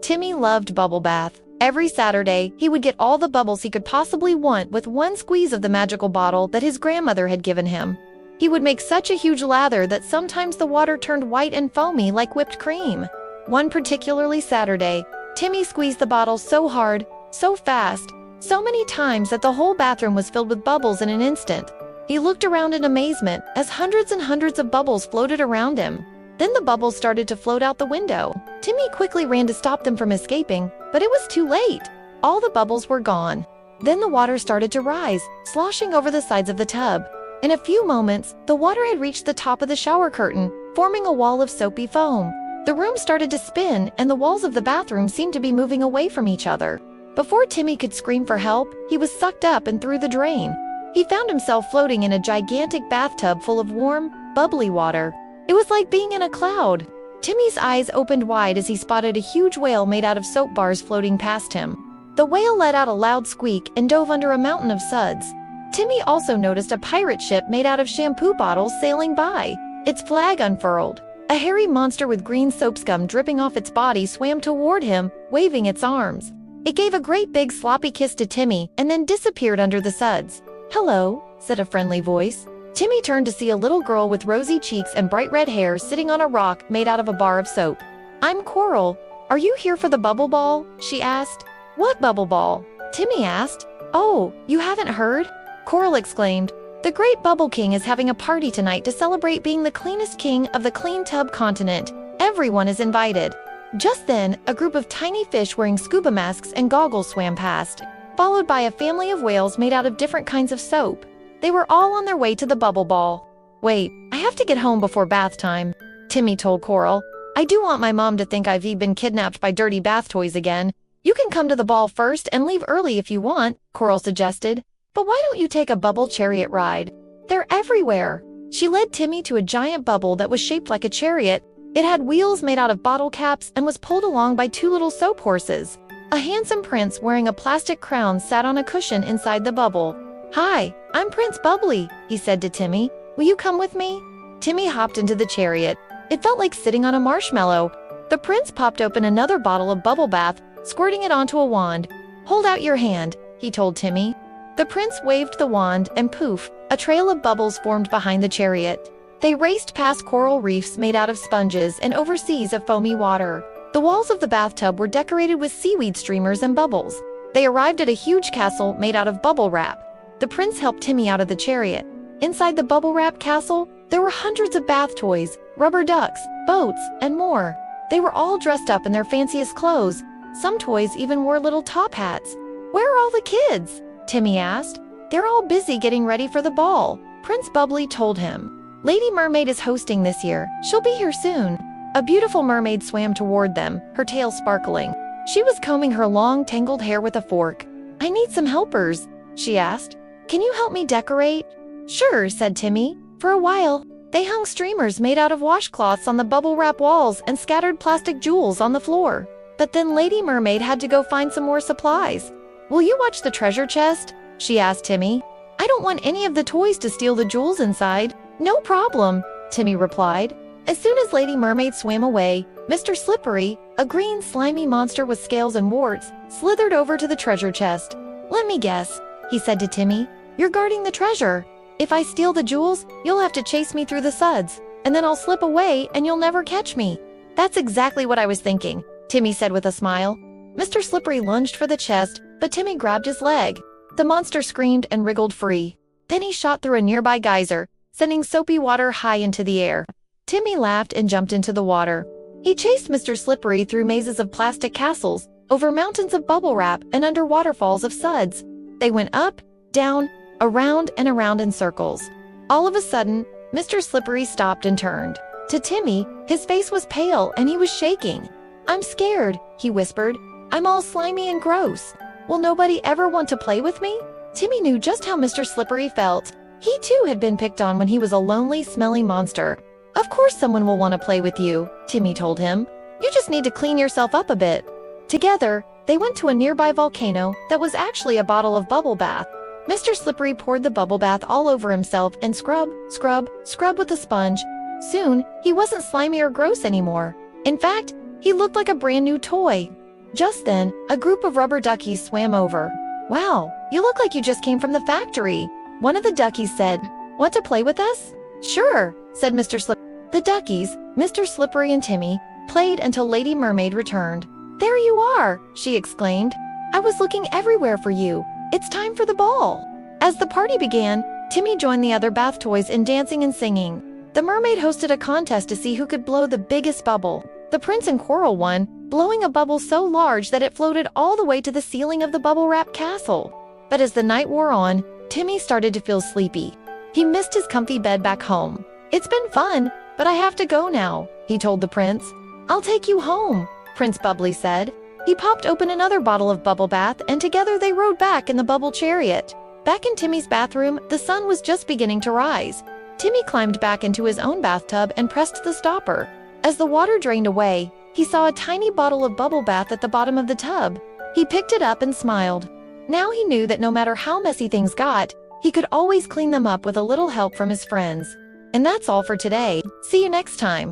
Timmy loved bubble bath. Every Saturday, he would get all the bubbles he could possibly want with one squeeze of the magical bottle that his grandmother had given him. He would make such a huge lather that sometimes the water turned white and foamy like whipped cream. One particularly Saturday, Timmy squeezed the bottle so hard, so fast, so many times that the whole bathroom was filled with bubbles in an instant. He looked around in amazement as hundreds and hundreds of bubbles floated around him. Then the bubbles started to float out the window. Timmy quickly ran to stop them from escaping, but it was too late. All the bubbles were gone. Then the water started to rise, sloshing over the sides of the tub. In a few moments, the water had reached the top of the shower curtain, forming a wall of soapy foam. The room started to spin, and the walls of the bathroom seemed to be moving away from each other. Before Timmy could scream for help, he was sucked up and through the drain. He found himself floating in a gigantic bathtub full of warm, bubbly water. It was like being in a cloud. Timmy's eyes opened wide as he spotted a huge whale made out of soap bars floating past him. The whale let out a loud squeak and dove under a mountain of suds. Timmy also noticed a pirate ship made out of shampoo bottles sailing by. Its flag unfurled. A hairy monster with green soap scum dripping off its body swam toward him, waving its arms. It gave a great big sloppy kiss to Timmy and then disappeared under the suds. "Hello," said a friendly voice. Timmy turned to see a little girl with rosy cheeks and bright red hair sitting on a rock made out of a bar of soap. "I'm Coral. Are you here for the bubble ball?" she asked. "What bubble ball?" Timmy asked. "Oh, you haven't heard?" Coral exclaimed. "The Great Bubble King is having a party tonight to celebrate being the cleanest king of the clean tub continent. Everyone is invited." Just then, a group of tiny fish wearing scuba masks and goggles swam past, followed by a family of whales made out of different kinds of soap. They were all on their way to the bubble ball. "Wait, I have to get home before bath time," Timmy told Coral. "I do want my mom to think I've been kidnapped by dirty bath toys again." "You can come to the ball first and leave early if you want," Coral suggested. "But why don't you take a bubble chariot ride? They're everywhere." She led Timmy to a giant bubble that was shaped like a chariot. It had wheels made out of bottle caps and was pulled along by two little soap horses. A handsome prince wearing a plastic crown sat on a cushion inside the bubble. "Hi, I'm Prince Bubbly," he said to Timmy. "Will you come with me?" Timmy hopped into the chariot. It felt like sitting on a marshmallow. The prince popped open another bottle of bubble bath, squirting it onto a wand. "Hold out your hand," he told Timmy. The prince waved the wand and poof, a trail of bubbles formed behind the chariot. They raced past coral reefs made out of sponges and over seas of foamy water. The walls of the bathtub were decorated with seaweed streamers and bubbles. They arrived at a huge castle made out of bubble wrap. The prince helped Timmy out of the chariot. Inside the bubble wrap castle, there were hundreds of bath toys, rubber ducks, boats, and more. They were all dressed up in their fanciest clothes. Some toys even wore little top hats. "Where are all the kids?" Timmy asked. "They're all busy getting ready for the ball," Prince Bubbly told him. "Lady Mermaid is hosting this year. She'll be here soon." A beautiful mermaid swam toward them, her tail sparkling. She was combing her long, tangled hair with a fork. "I need some helpers," she asked. "Can you help me decorate?" "Sure," said Timmy. For a while, they hung streamers made out of washcloths on the bubble wrap walls and scattered plastic jewels on the floor. But then Lady Mermaid had to go find some more supplies. "Will you watch the treasure chest?" she asked Timmy. "I don't want any of the toys to steal the jewels inside." "No problem," Timmy replied. As soon as Lady Mermaid swam away, Mr. Slippery, a green slimy monster with scales and warts, slithered over to the treasure chest. "Let me guess," he said to Timmy. "You're guarding the treasure. If I steal the jewels, you'll have to chase me through the suds, and then I'll slip away and you'll never catch me." "That's exactly what I was thinking," Timmy said with a smile. Mr. Slippery lunged for the chest, but Timmy grabbed his leg. The monster screamed and wriggled free. Then he shot through a nearby geyser, sending soapy water high into the air. Timmy laughed and jumped into the water. He chased Mr. Slippery through mazes of plastic castles, over mountains of bubble wrap, and under waterfalls of suds. They went up, down, around and around in circles. All of a sudden, Mr. Slippery stopped and turned. To Timmy, his face was pale and he was shaking. "I'm scared," he whispered. "I'm all slimy and gross. Will nobody ever want to play with me?" Timmy knew just how Mr. Slippery felt. He too had been picked on when he was a lonely, smelly monster. "Of course someone will want to play with you," Timmy told him. "You just need to clean yourself up a bit." Together, they went to a nearby volcano that was actually a bottle of bubble bath. Mr. Slippery poured the bubble bath all over himself and scrub with a sponge. Soon, he wasn't slimy or gross anymore. In fact, He looked like a brand new toy. Just then, a group of rubber duckies swam over. "Wow, you look like you just came from the factory," one of the duckies said. "Want to play with us?" "Sure," said Mr. Slippery. The duckies, Mr. Slippery and Timmy, played until Lady Mermaid returned. "There you are," she exclaimed. "I was looking everywhere for you. It's time for the ball." As the party began, Timmy joined the other bath toys in dancing and singing. The mermaid hosted a contest to see who could blow the biggest bubble. The prince and Coral won, blowing a bubble so large that it floated all the way to the ceiling of the bubble-wrapped castle. But as the night wore on, Timmy started to feel sleepy. He missed his comfy bed back home. "It's been fun, but I have to go now," he told the prince. "I'll take you home," Prince Bubbly said. He popped open another bottle of bubble bath, and together they rode back in the bubble chariot. Back in Timmy's bathroom, the sun was just beginning to rise. Timmy climbed back into his own bathtub and pressed the stopper. As the water drained away, he saw a tiny bottle of bubble bath at the bottom of the tub. He picked it up and smiled. Now he knew that no matter how messy things got, he could always clean them up with a little help from his friends. And that's all for today. See you next time.